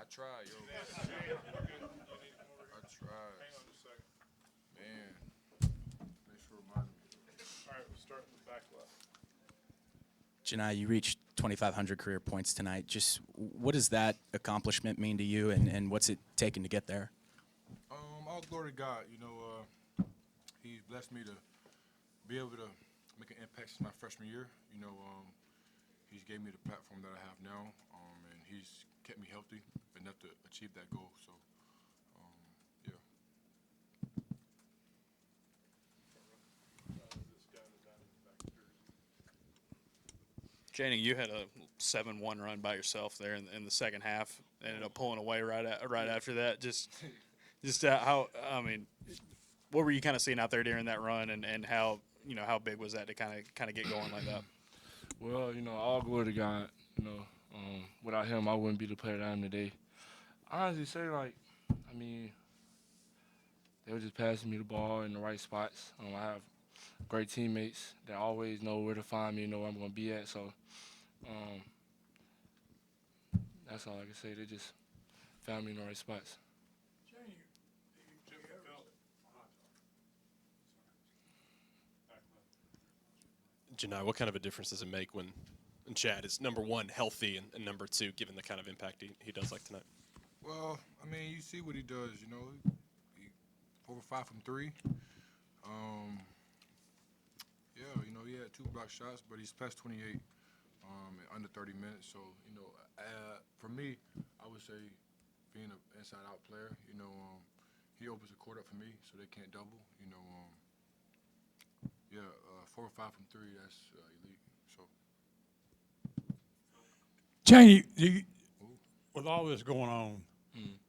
tried, yo. I tried. Hang on just a second. Man. Thanks for reminding me. All right, we'll start in the back left. Johni, you reached 2,500 career points tonight. Just what does that accomplishment mean to you, and what's it taken to get there? All glory to God. He's blessed me to be able to make an impact since my freshman year. He's gave me the platform that I have now, and he's kept me healthy enough to achieve that goal. So, yeah. This guy in the back jersey. Chaney, you had a 7-1 run by yourself there in the second half. Ended up pulling away right after that. Just how what were you kind of seeing out there during that run, and how big was that to kind of get going like that? Well, all glory to God. Without him, I wouldn't be the player that I am today. I honestly say, they were just passing me the ball in the right spots. I have great teammates that always know where to find me, know where I'm going to be at. So that's all I can say. They just found me in the right spots. Jim, Phil. Janai, what kind of a difference does it make when Chad is, number one, healthy, and number two, given the kind of impact he does like tonight? Well, you see what he does. He over 5 from 3. He had 2 block shots, but he's past 28 in under 30 minutes. So, for me, I would say being an inside-out player, he opens the court up for me so they can't double. 4 or 5 from 3, that's elite. So. Chaney, with all this going on,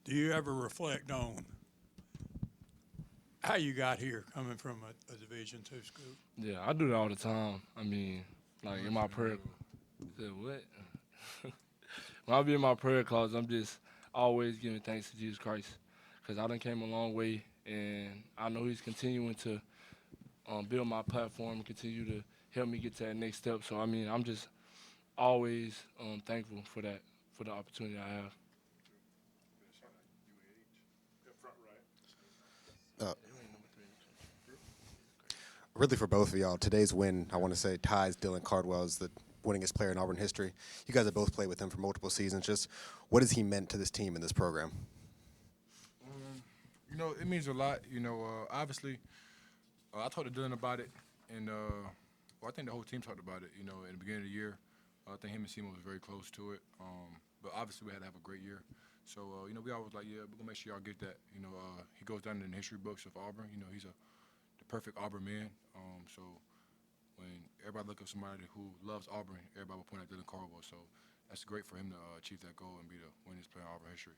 do you ever reflect on how you got here coming from a Division II school? Yeah, I do that all the time. In my prayer. Said what? When I be in my prayer closet, I'm just always giving thanks to Jesus Christ, because I done came a long way, and I know He's continuing to build my platform and continue to help me get to that next step. So I'm just always thankful for that, for the opportunity I have. Front right. Really for both of y'all, today's win, I want to say, ties Dylan Cardwell as the winningest player in Auburn history. You guys have both played with him for multiple seasons. Just what has he meant to this team and this program? It means a lot. Obviously, I talked to Dylan about it, and I think the whole team talked about it. In the beginning of the year, I think him and Simo was very close to it. But obviously, we had to have a great year. So we always like, yeah, we're gonna make sure y'all get that. He goes down in the history books of Auburn. He's the perfect Auburn man. So when everybody look at somebody who loves Auburn, everybody will point at Dylan Cardwell. So that's great for him to achieve that goal and be the winningest player in Auburn history.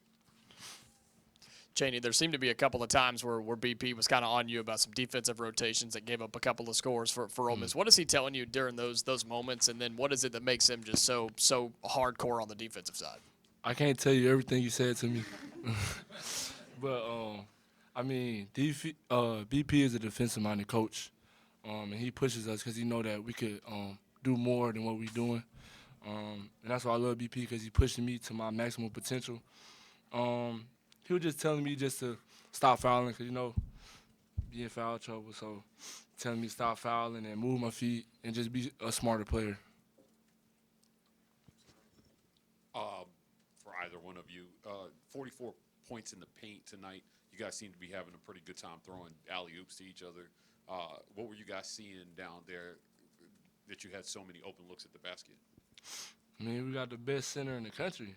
Chaney, there seemed to be a couple of times where BP was kind of on you about some defensive rotations that gave up a couple of scores for Ole Miss. What is he telling you during those moments, and then what is it that makes him just so hardcore on the defensive side? I can't tell you everything you said to me, but BP is a defensive-minded coach, and he pushes us because he know that we could do more than what we're doing, and that's why I love BP, because he pushing me to my maximum potential. He was just telling me just to stop fouling, because, be in foul trouble. So telling me to stop fouling and move my feet and just be a smarter player. For either one of you, 44 points in the paint tonight. You guys seem to be having a pretty good time throwing alley-oops to each other. What were you guys seeing down there that you had so many open looks at the basket? We got the best center in the country.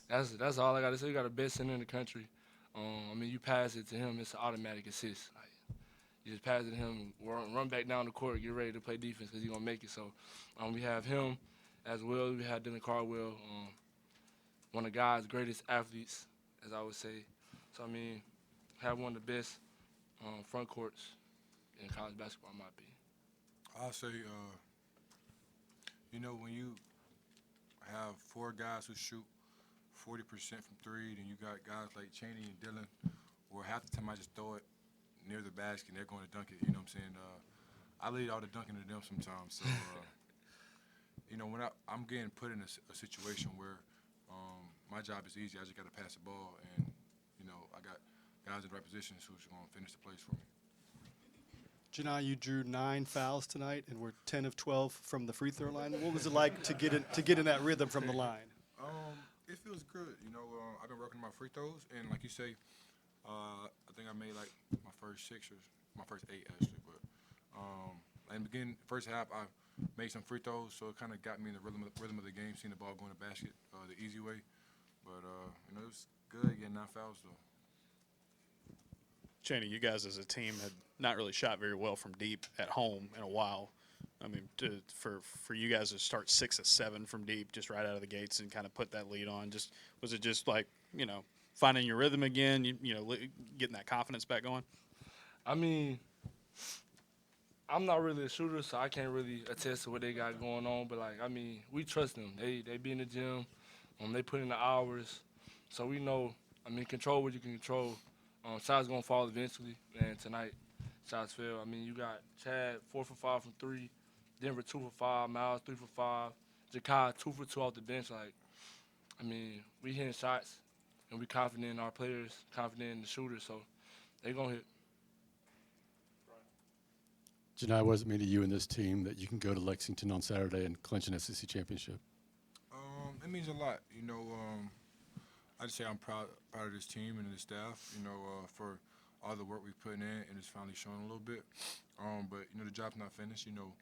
That's all I got to say. We got the best center in the country. You pass it to him, it's an automatic assist. You just pass it to him, run back down the court, get ready to play defense, because he's going to make it. So we have him as well. We have Dylan Cardwell, one of God's greatest athletes, as I would say. So, have one of the best front courts in college basketball, in my opinion. I'll say, when you have 4 guys who shoot 40% from 3, then you got guys like Chaney and Dylan, where half the time I just throw it near the basket and they're going to dunk it. You know what I'm saying? I lead all the dunking to them sometimes. So, when I'm getting put in a situation where my job is easy. I just got to pass the ball, and you know I got guys in the right positions who's going to finish the plays for me. Johni, you drew 9 fouls tonight and were 10 of 12 from the free throw line. What was it like to get in that rhythm from the line? It feels good. You know, I've been working my free throws, and like you say, I think I made like my first 6 or my first 8 actually. But in the beginning, first half, I made some free throws, so it kind of got me in the rhythm of the game, seeing the ball go in the basket the easy way. But you know, it was good getting 9 fouls though. Chaney, you guys as a team had not really shot very well from deep at home in a while. I mean, for you guys to start 6 of 7 from deep just right out of the gates and kind of put that lead on, was it just like, you know, finding your rhythm again, you know, getting that confidence back going? I mean, I'm not really a shooter, so I can't really attest to what they got going on. But like, I mean, we trust them. They be in the gym, they put in the hours, so we know. I mean, control what you can control. Shots gonna fall eventually, and tonight shots fell. I mean, you got Chad 4 for 5 from 3, Denver 2 for 5, Miles 3 for 5, Jakai 2 for 2 off the bench. Like, I mean, we hitting shots, and we confident in our players, confident in the shooters, so they gonna hit. Johni, what does it mean to you and this team that you can go to Lexington on Saturday and clinch an SEC championship? It means a lot. You know, I just say I'm proud of this team and the staff, you know, for all the work we've put in, and it's finally showing a little bit. But, you know, the job's not finished. You know,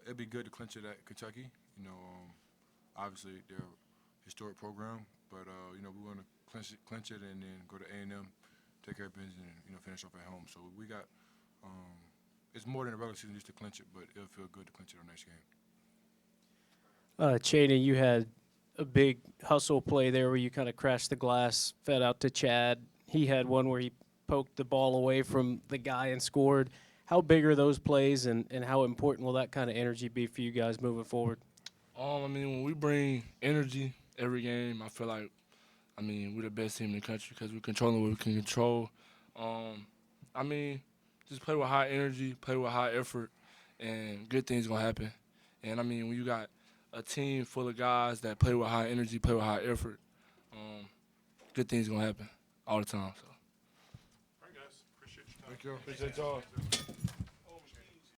it'd be good to clinch it at Kentucky. You know, obviously they're a historic program, but, you know, we want to clinch it and then go to A&M, take care of business, and, you know, finish off at home. So we got it's more than a regular season just to clinch it, but it'll feel good to clinch it on next game. Chaney, you had a big hustle play there where you kind of crashed the glass, fed out to Chad. He had one where he poked the ball away from the guy and scored. How big are those plays, and how important will that kind of energy be for you guys moving forward? I mean, when we bring energy every game, I feel like, I mean, we're the best team in the country because we're controlling what we can control. I mean, just play with high energy, play with high effort, and good things going to happen. And, I mean, when you got a team full of guys that play with high energy, play with high effort, good things going to happen all the time. So. All right, guys. Appreciate your time. Thank you. Appreciate y'all.